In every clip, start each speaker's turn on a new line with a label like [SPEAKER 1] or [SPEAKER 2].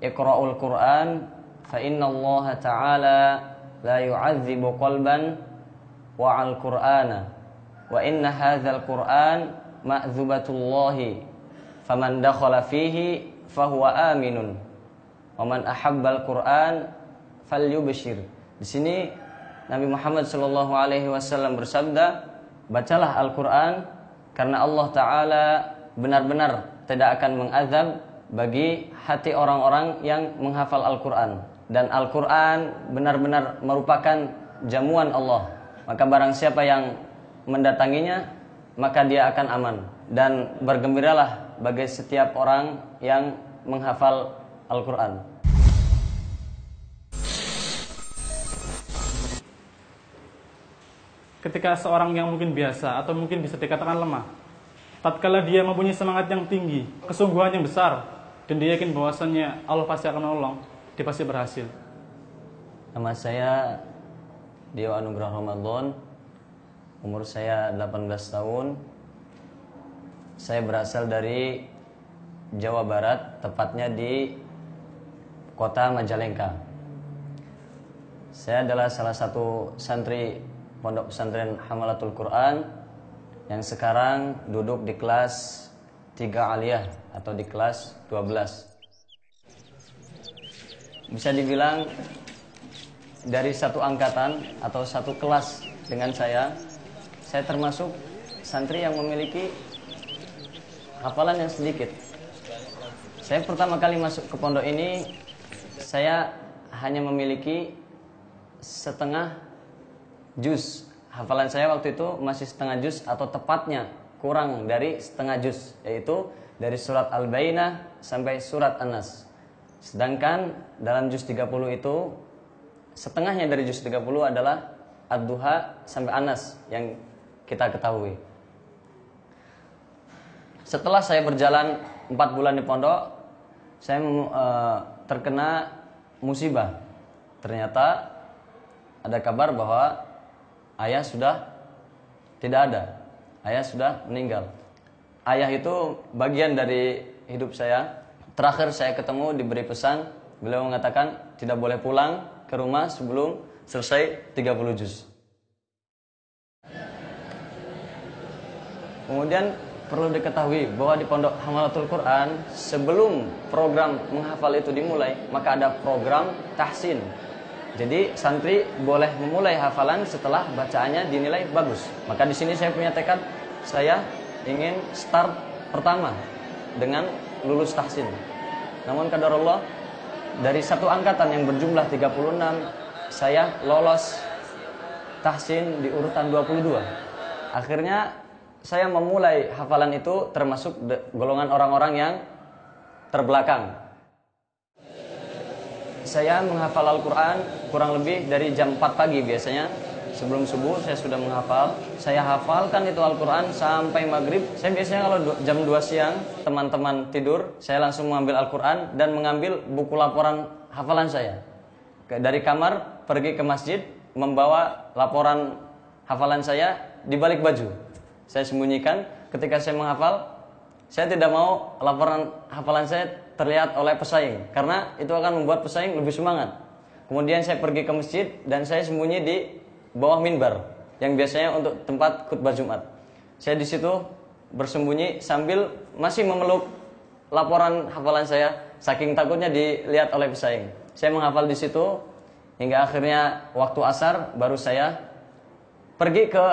[SPEAKER 1] Iqra'ul Qur'an fa inna Allah ta'ala la yu'adzibu qalban wa'al Qur'ana wa inna hadzal Qur'an ma'dzubatullahi faman dakhala fihi fahuwa aminun wa man ahabbal Qur'an falyubshir. Di sini Nabi Muhammad sallallahu alaihi wasallam bersabda, bacalah Al-Qur'an karena Allah Ta'ala benar-benar tidak akan mengazab bagi hati orang-orang yang menghafal Al-Qur'an. Dan Al-Qur'an benar-benar merupakan jamuan Allah. Maka barang siapa yang mendatanginya, maka dia akan aman. Dan bergembiralah bagi setiap orang yang menghafal Al-Qur'an.
[SPEAKER 2] Ketika seorang yang mungkin biasa atau mungkin bisa dikatakan lemah, tatkala dia mempunyai semangat yang tinggi, kesungguhan yang besar, dan dia yakin bahwasannya Allah pasti akan menolong, dia pasti berhasil.
[SPEAKER 1] Nama saya Dio Anugrah Ramadan, umur saya 18 tahun. Saya berasal dari Jawa Barat, tepatnya di kota Majalengka. Saya adalah salah satu santri Pondok Pesantren Hamalatul Quran yang sekarang duduk di kelas 3 aliyah atau di kelas 12. Bisa dibilang dari satu angkatan atau satu kelas dengan saya termasuk santri yang memiliki hafalan yang sedikit. Saya pertama kali masuk ke pondok ini, saya hanya memiliki setengah juz. Hafalan saya waktu itu masih setengah juz atau tepatnya kurang dari setengah juz, yaitu dari surat Al-Bayyinah sampai surat An-Nas. Sedangkan dalam juz 30 itu setengahnya dari juz 30 adalah Ad-Duha sampai An-Nas yang kita ketahui. Setelah saya berjalan 4 bulan di pondok, saya terkena musibah. Ternyata ada kabar bahwa ayah sudah tidak ada. Ayah sudah meninggal. Ayah itu bagian dari hidup saya. Terakhir saya ketemu diberi pesan, beliau mengatakan tidak boleh pulang ke rumah sebelum selesai 30 juz. Kemudian perlu diketahui bahwa di Pondok Hamalatul Quran, sebelum program menghafal itu dimulai, maka ada program tahsin. Jadi santri boleh memulai hafalan setelah bacaannya dinilai bagus. Maka di sini saya punya tekad, saya ingin start pertama dengan lulus tahsin. Namun qadarullah, dari satu angkatan yang berjumlah 36, saya lolos tahsin di urutan 22. Akhirnya saya memulai hafalan itu termasuk golongan orang-orang yang terbelakang. Saya menghafal Al-Quran kurang lebih dari jam 4 pagi biasanya. Sebelum subuh saya sudah menghafal. Saya hafalkan itu Al-Quran sampai maghrib. Saya biasanya kalau jam 2 siang teman-teman tidur, saya langsung mengambil Al-Quran dan mengambil buku laporan hafalan saya. Dari kamar pergi ke masjid, membawa laporan hafalan saya di balik baju. Saya sembunyikan. Ketika saya menghafal, saya tidak mau laporan hafalan saya terlihat oleh pesaing, karena itu akan membuat pesaing lebih semangat. Kemudian saya pergi ke masjid dan saya sembunyi di bawah minbar yang biasanya untuk tempat khutbah Jumat. Saya di situ bersembunyi sambil masih memeluk laporan hafalan saya, saking takutnya dilihat oleh pesaing. Saya menghafal di situ hingga akhirnya waktu asar baru saya pergi ke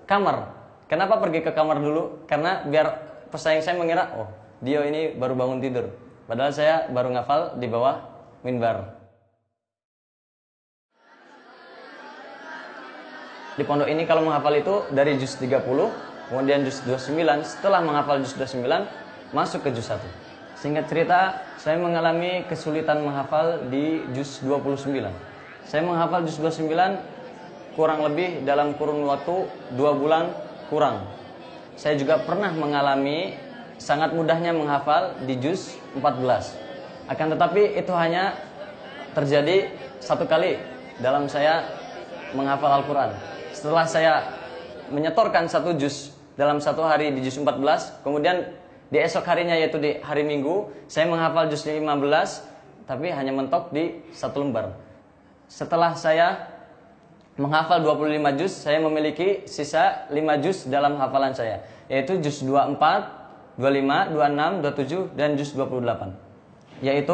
[SPEAKER 1] kamar. Kenapa pergi ke kamar dulu? Karena biar pesaing saya mengira, oh Dio ini baru bangun tidur. Padahal saya baru ngafal di bawah minbar. Di pondok ini kalau menghafal itu dari juz 30, kemudian juz 29, setelah menghafal juz 29, masuk ke juz 1. Singkat cerita, saya mengalami kesulitan menghafal di juz 29. Saya menghafal juz 29 kurang lebih dalam kurun waktu 2 bulan kurang. Saya juga pernah mengalami sangat mudahnya menghafal di juz 14. Akan tetapi itu hanya terjadi satu kali dalam saya menghafal Al-Quran. Setelah saya menyetorkan satu juz dalam satu hari di juz 14, kemudian di esok harinya yaitu di hari Minggu, saya menghafal juz 15, tapi hanya mentok di 1 lembar. Setelah saya menghafal 25 juz, saya memiliki sisa 5 juz dalam hafalan saya, yaitu juz 24, 25, 26, 27, dan juz 28. Yaitu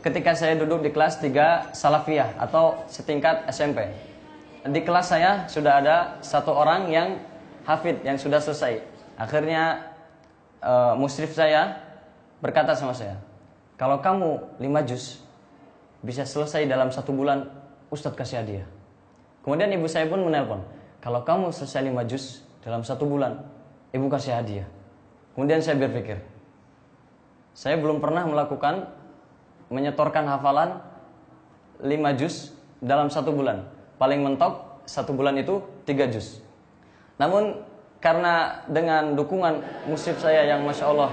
[SPEAKER 1] ketika saya duduk di kelas 3 Salafiyah atau setingkat SMP. Di kelas saya sudah ada 1 orang yang hafid, yang sudah selesai. Akhirnya musyrif saya berkata sama saya, kalau kamu 5 juz bisa selesai dalam 1 bulan, Ustadz kasih hadiah. Kemudian ibu saya pun menelpon, kalau kamu selesai 5 juz dalam 1 bulan, ibu kasih hadiah. Kemudian saya berpikir, saya belum pernah melakukan menyetorkan hafalan 5 juz dalam 1 bulan. Paling mentok 1 bulan itu 3 juz. Namun karena dengan dukungan musyrif saya yang Masya Allah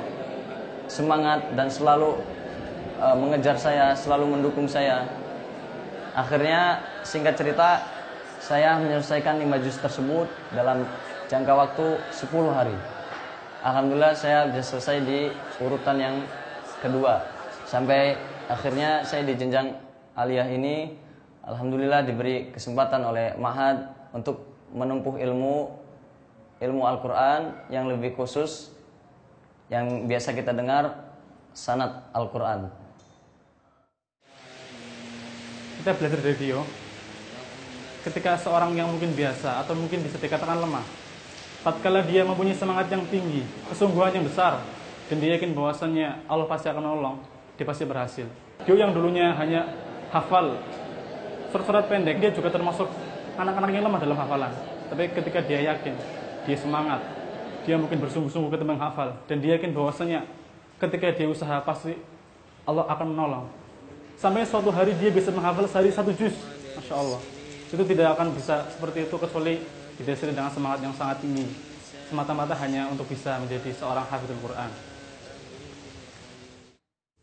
[SPEAKER 1] semangat dan selalu mengejar saya, selalu mendukung saya, akhirnya singkat cerita saya menyelesaikan 5 juz tersebut dalam jangka waktu 10 hari. Alhamdulillah saya bisa selesai di urutan yang kedua. Sampai akhirnya saya di jenjang aliyah ini, alhamdulillah diberi kesempatan oleh Ma'had untuk menempuh ilmu Al-Quran yang lebih khusus, yang biasa kita dengar sanad Al-Quran.
[SPEAKER 2] Kita belajar dari dia. Ketika seorang yang mungkin biasa atau mungkin bisa dikatakan lemah, tatkala dia mempunyai semangat yang tinggi, kesungguhan yang besar, dan dia yakin bahwasannya Allah pasti akan menolong, dia pasti berhasil. Dia yang dulunya hanya hafal surat-surat pendek, dia juga termasuk anak-anak yang lemah dalam hafalan. Tapi ketika dia yakin, dia semangat, dia mungkin bersungguh-sungguh ketika menghafal, dan dia yakin bahwasannya ketika dia usaha pasti Allah akan menolong. Sampai suatu hari dia bisa menghafal sehari 1 juz, Masya Allah. Itu tidak akan bisa seperti itu kecuali didasari dengan semangat yang sangat tinggi, semata-mata hanya untuk bisa menjadi seorang hafidhul Quran.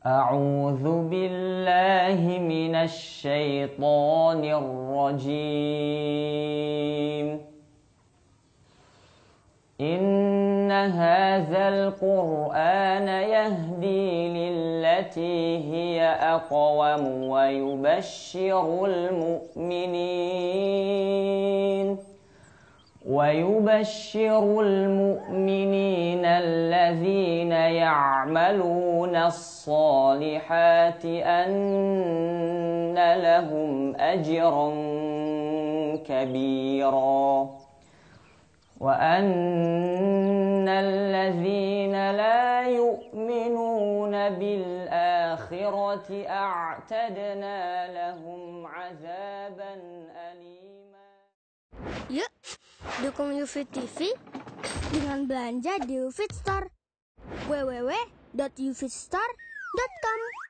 [SPEAKER 1] A'udzu billahi minasy syaithanir rajim. Inna hadzal Qur'ana yahdi lillati hiya aqwam wa yubashshirul mu'minin alladhina ya'maluna as-salihati anna lahum ajran kabira. وَأَنَّ الَّذِينَ لَا يُؤْمِنُونَ بِالْآخِرَةِ أَعْتَدْنَا لَهُمْ عَذَابًا أَلِيمًا.
[SPEAKER 3] Yuk, dukung UFIT TV dengan belanja di UFIT Store. www.ufitstore.com